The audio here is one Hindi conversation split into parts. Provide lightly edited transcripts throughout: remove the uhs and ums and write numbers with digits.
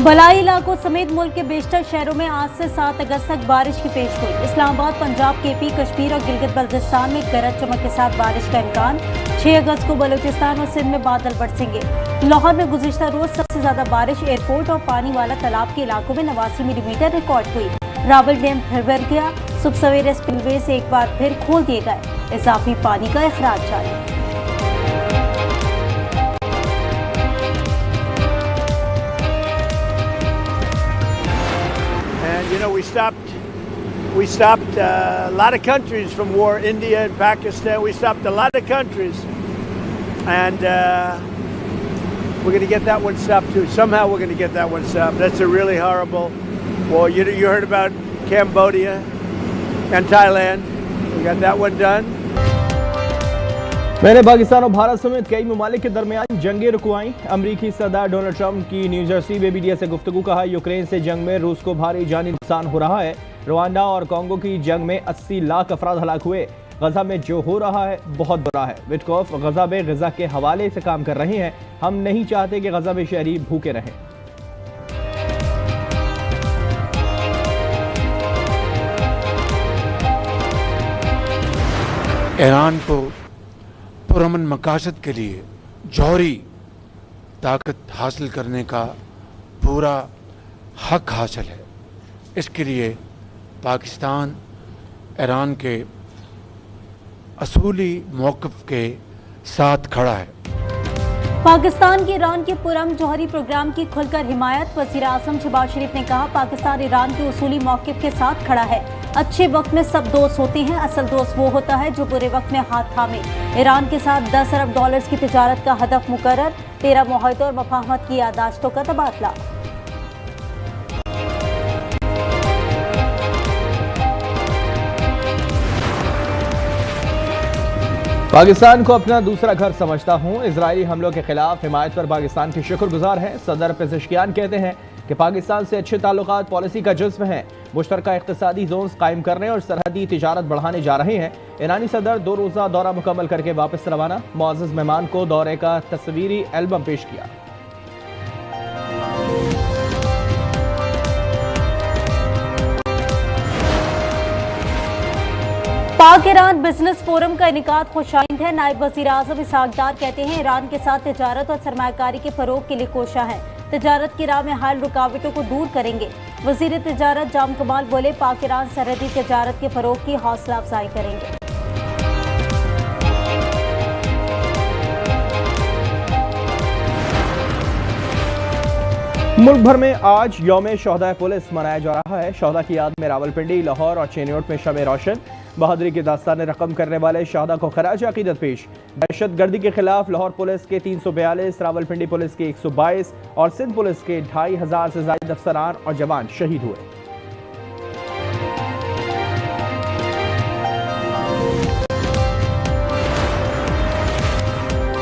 भलाई इलाकों समेत मुल्क के बेशतर शहरों में आज से 7 अगस्त तक बारिश की पेशगोई। इस्लामाबाद, पंजाब, केपी, कश्मीर और गिलगित बल्तिस्तान में गरज चमक के साथ बारिश का इम्कान। 6 अगस्त को बलूचिस्तान और सिंध में बादल बरसेंगे। लाहौर में गुज़िश्ता रोज सबसे ज्यादा बारिश एयरपोर्ट और पानी वाला तालाब के इलाकों में 89 मिलीमीटर रिकॉर्ड हुई। रावल डैम फिर भर गया। सुबह सवेरे स्पिलवे से एक बार फिर खोल दिए गए। इजाफी पानी का इखराज जारी। You know, we stopped a lot of countries from war. India and Pakistan. We stopped a lot of countries, and we're going to get that one stopped too. Somehow we're going to get that one stopped. That's a really horrible war. You heard about Cambodia and Thailand. We got that one done. मैंने पाकिस्तान और भारत समेत कई ममालिक के दरमियान जंगें रुकवाई। अमरीकी सदर डोनाल्ड ट्रंप की न्यू जर्सी में मीडिया से गुफ्तगू। कहा, यूक्रेन से जंग में रूस को भारी जानी नुकसान हो रहा है। रवांडा और कांगो की जंग में 80 लाख अफराद हलाक हुए। गजा में जो हो रहा है बहुत बुरा है। विटकॉफ गजा में गजा के हवाले से काम कर रहे हैं। हम नहीं चाहते कि गजा में शहरी भूखे रहें। ईरान को पुरअमन मकासद के लिए जौहरी ताकत हासिल करने का पूरा हक हासिल है। इसके लिए पाकिस्तान ईरान के असूली मौक़िफ़ के साथ खड़ा है। पाकिस्तान की ईरान के पुरअमन जौहरी प्रोग्राम की खुलकर हिमायत। वज़ीर आज़म शहबाज शरीफ ने कहा, पाकिस्तान ईरान के उसूली मौक़िफ़ के साथ खड़ा है। अच्छे वक्त में सब दोस्त होते हैं, असल दोस्त वो होता है जो बुरे वक्त में हाथ थामे। ईरान के साथ 10 अरब डॉलर्स की तिजारत का हदफ मुकर्रर। 13 मुआहदों और मफाहमत की यादाश्तों का तबादला। पाकिस्तान को अपना दूसरा घर समझता हूँ। इजरायली हमलों के खिलाफ हिमायत पर पाकिस्तान के शुक्रगुजार है। सदर पेज़ेश्कियान कहते हैं कि पाकिस्तान से अच्छे ताल्लुकात पॉलिसी का जुज़्व हैं। मुश्तरका इक़्तिसादी जोन्स कायम करने और सरहदी तिजारत बढ़ाने जा रहे हैं। ईरानी सदर 2 रोज़ा दौरा मुकम्मल करके वापस रवाना। मुअज़्ज़ज़ मेहमान को दौरे का तस्वीरी एल्बम पेश किया। पाक ईरान बिजनेस फोरम का इनेकाद खुशाइंद है। नायब वज़ीर आज़म इसहाक डार कहते हैं, ईरान के साथ तिजारत और सरमायाकारी के फरोग के लिए कोशा है। तिजारत की राह में हाल रुकावटों को दूर करेंगे। वज़ीर तिजारत जाम कमाल बोले, पाक ईरान सरहदी तिजारत के फरोग की हौसला अफजाई करेंगे। मुल्क भर में आज यौम शोहदा पुलिस मनाया जा रहा है। शोहदा की याद में रावलपिंडी, लाहौर और चेन्नोट में शमे रोशन। बहादुरी की दास्तान रकम करने वाले शहदा को खराज अकीदत पेश। दहशत गर्दी के खिलाफ लाहौर पुलिस के 342, रावलपिंडी पुलिस के 122 और सिंध पुलिस के 2500 से ज्यादा अफसरान और जवान शहीद हुए।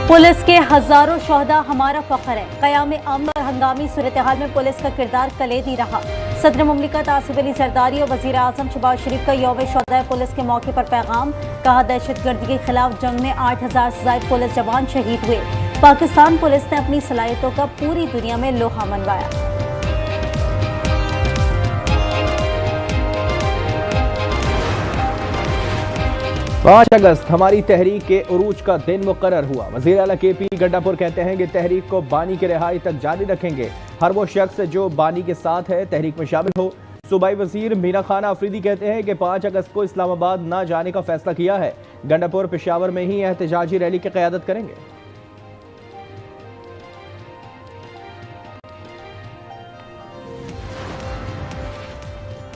पुलिस के हजारों शोहदा हमारा फख्र है। क़याम अमन और हंगामी सूरत हाल में पुलिस का किरदार कलीदी रहा। सदर मुमलिकत आसिफ अली जरदारी और वज़ीर आज़म शहबाज शरीफ का यौम शोहदा पुलिस के मौके पर पैगाम। कहा, दहशत गर्दी के खिलाफ जंग में 8000 से ज़ायद पुलिस जवान शहीद हुए। पाकिस्तान पुलिस ने अपनी सलाहियतों का पूरी दुनिया में लोहा मनवाया। 5 अगस्त हमारी तहरीक के उरूज का दिन मुकर्रर हुआ। वज़ीर आला केपी गड्डापुर कहते हैं कि तहरीक को बानी की रिहाई तक जारी रखेंगे। हर वो शख्स जो बानी के साथ है तहरीक में शामिल हो। सूबाई वज़ीर मीना खान आफरीदी कहते हैं कि 5 अगस्त को इस्लामाबाद न जाने का फैसला किया है। गंडापुर पेशावर में ही एहतजाजी रैली की क़यादत करेंगे।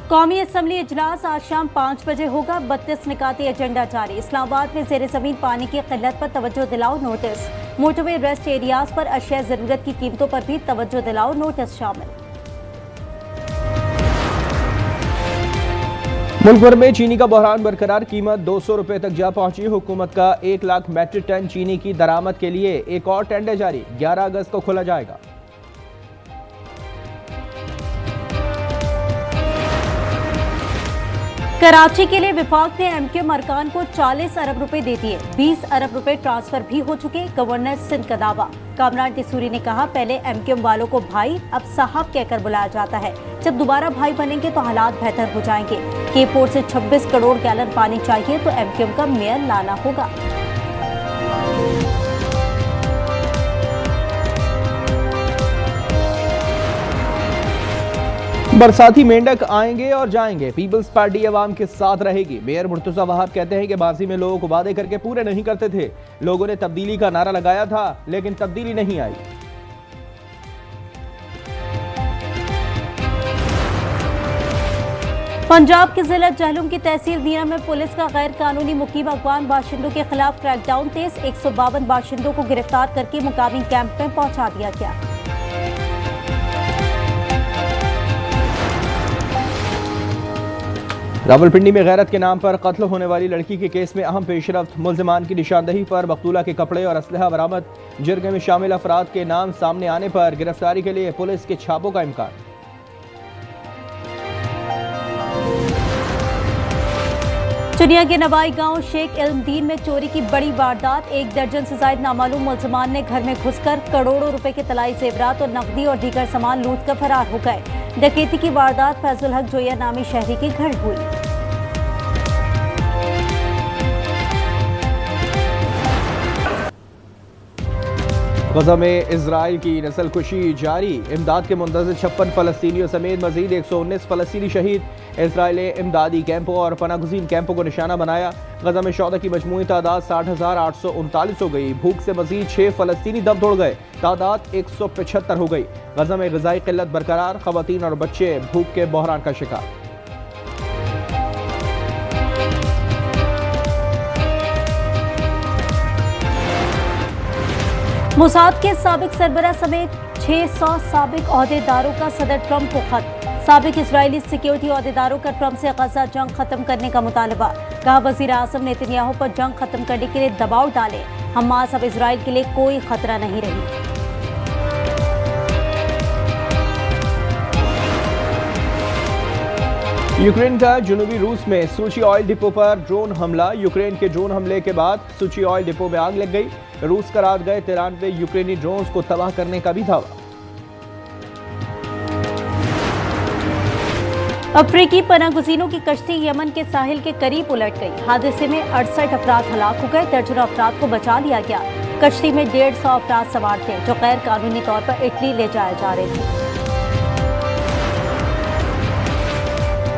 कौमी असम्बली इजलास आज शाम 5 बजे होगा। 32 निकाती एजेंडा जारी। इस्लामाबाद में ज़ेर ज़मीन पानी की किल्लत पर तवज्जो दिलाओ नोटिस। मोटरवे रेस्ट एरियाज पर अशिया ज़रूरत की कीमतों पर भी तवज्जो दिलाओ नोटिस शामिल। मुल्क भर में चीनी का बहरान बरकरार। कीमत 200 रुपए तक जा पहुंची। हुकूमत का 1 लाख मैट्रिक टन चीनी की दरामद के लिए एक और टेंडर जारी। 11 अगस्त को खोला जाएगा। कराची के लिए विभाग ने एमक्यूएम अरकान को 40 अरब रुपए दे दिए। 20 अरब रुपए ट्रांसफर भी हो चुके। गवर्नर सिंध का दावा। कामरान टिसूरी ने कहा, पहले एमक्यूएम वालों को भाई अब साहब कहकर बुलाया जाता है। जब दोबारा भाई बनेंगे तो हालात बेहतर हो जाएंगे। के पोर्ट से 26 करोड़ गैलन पानी चाहिए तो एमक्यूएम का मेयर लाना होगा। बरसाती मेंढक आएंगे और जाएंगे। पीपल्स पार्टी अवाम के साथ रहेगी। मेयर मुर्तजा वहाब कहते हैं कि माजी में लोग वादे करके पूरे नहीं करते थे। लोगों ने तब्दीली का नारा लगाया था लेकिन तब्दीली नहीं आई। पंजाब के जिला जहलुम की तहसील दिया में पुलिस का गैर कानूनी मुकीम अफगान बाशिंदों के खिलाफ क्रैकडाउन तेज। 152 बाशिंदों को गिरफ्तार करके मुकामी कैंप में पहुंचा दिया गया। रावलपिंडी में गैरत के नाम पर कत्ल होने वाली लड़की के केस में अहम पेशरफ्त। मुल्जिमान की निशानदही पर मकतूला के कपड़े और असलहा बरामद। जुर्गे में शामिल अफराद के नाम सामने आने पर गिरफ्तारी के लिए पुलिस के छापों का इम्कान। चुनिया के नवाई गांव शेख इल्मदीन में चोरी की बड़ी वारदात। 1 दर्जन से ज्यादा नामालूम मुल्जिमान ने घर में घुसकर करोड़ों रुपए के तलाई जेवरात और नकदी और दीगर सामान लूट कर फरार हो गए। डकैती की वारदात फैजुल हक जोया नामी शहरी के घर हुई। गजा में इजराइल की नस्लकुशी जारी। इमदाद के मुंतज़िर 56 फलस्तीनियों समेत मजीद 119 फलस्तीनी शहीद। इजराइल ने इमदादी कैंपों और पनागुज़ीन कैंपों को निशाना बनाया। गजा में शौदा की मजमूई तादाद 60,839 हो गई। भूख से मजीद 6 फलस्तीनी दम तोड़ गए। तादाद 175 हो गई। गजा में ग़िज़ाई क़िल्लत बरकरार। ख़वातीन और बच्चे भूख के बहरान का शिकार। मोसाद के साबिक सरबरा समेत 600 साबिक ओहदेदारों का सदर ट्रंप को खत। साबिक इजरायली सिक्योरिटी ओहदेदारों का ट्रंप से गजा जंग खत्म करने का मुतालबा। कहा, वज़ीर आज़म नेतन्याहू पर जंग खत्म करने के लिए दबाव डालें। हमास अब इजराइल के लिए कोई खतरा नहीं रही। यूक्रेन का जनूबी रूस में सूची ऑयल डिपो पर ड्रोन हमला। यूक्रेन के ड्रोन हमले के बाद सूची ऑयल डिपो में आग लग गई। रूस का रात गए 93 यूक्रेनी ड्रोन्स को तबाह करने का भी दावा। अफ्रीकी पनागुज़ीनों की कश्ती यमन के साहिल के करीब उलट गई। हादसे में 68 अफराद हलाक हो गए। दर्जनों अफराद को बचा लिया गया। कश्ती में 150 अफराद सवार थे जो गैर कानूनी तौर पर इटली ले जाए जा रहे थे।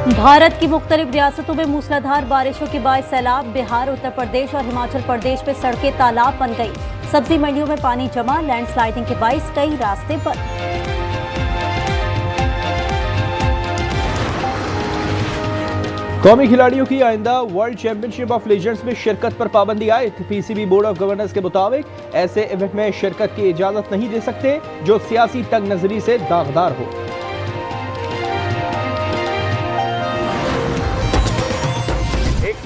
भारत की मुख्तलिफ रियासतों में मूसलाधार बारिशों के बाद सैलाब। बिहार, उत्तर प्रदेश और हिमाचल प्रदेश में सड़कें तालाब बन गई। सब्जी मंडियों में पानी जमा। लैंडस्लाइडिंग के बाइस कई रास्ते बंद। कौमी खिलाड़ियों की आइंदा वर्ल्ड चैंपियनशिप ऑफ लीजेंड्स में शिरकत पर पाबंदी आयद। पीसीबी बोर्ड ऑफ गवर्नर्स के मुताबिक ऐसे इवेंट में शिरकत की इजाजत नहीं दे सकते जो सियासी तंग नजरी से दागदार हो।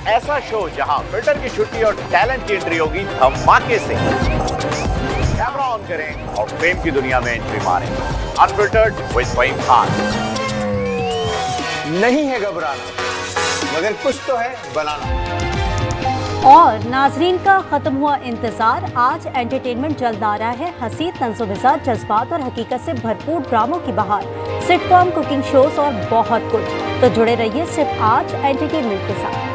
ऐसा शो जहां फिल्टर की छुट्टी और टैलेंट की एंट्री होगी धमाके से। कैमरा ऑन करें और फेम की दुनिया में एंट्री मारें। Unfiltered with Faheem Khan. नहीं है घबराना मगर कुछ तो है बनाना। और नाजरीन का खत्म हुआ इंतजार। आज एंटरटेनमेंट जल्द आ रहा है। हंसी, तंज़ो-मिज़ाज, जज्बात और हकीकत से भरपूर ड्रामों की बहार। सिटकॉम, कुकिंग शोज और बहुत कुछ। तो जुड़े रहिए सिर्फ आज एंटरटेनमेंट के साथ।